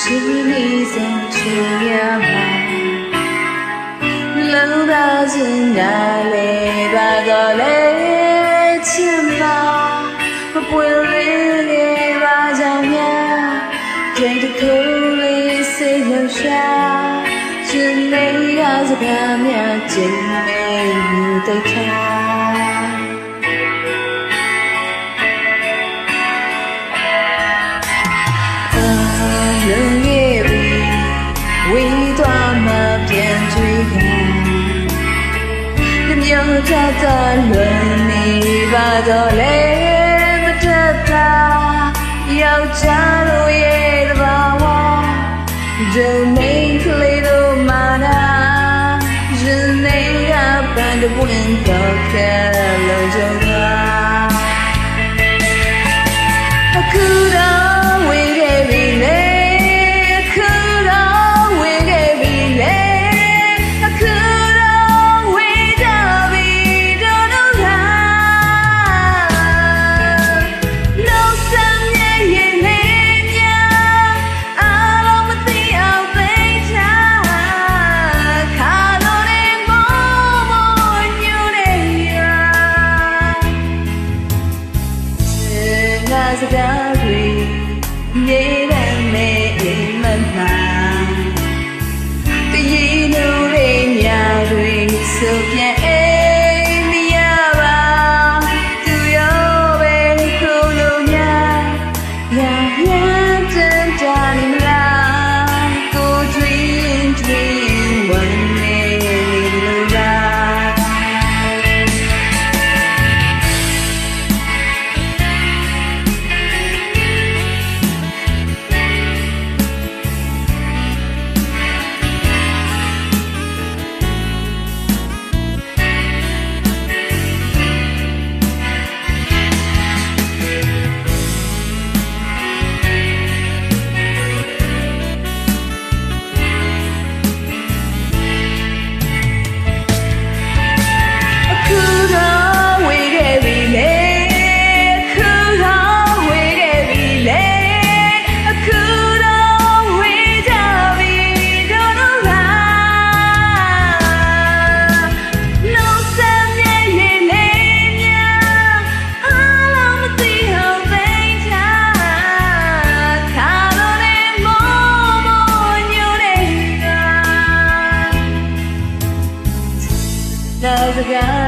心上情呀嘛，冷到心哪里把个泪牵吧，我不会给把脚面，对着口里谁留下，是你要是他面真没有对他。他在轮你把头累不着他，要加入夜的把我，这每颗泪都骂他，是那个半都不能够看了就他，哭到为给你累，哭到为给你累。စကားတွေရေးရမယ်အိမ်မမှာတည်နူလေးများတွေဆိုပြန်အိမ်မရပါသူရောပဲခုလိုများရာရန်တန်တာနေမလားကိုတွင်တွင်ဝန်နေလို့လားစကား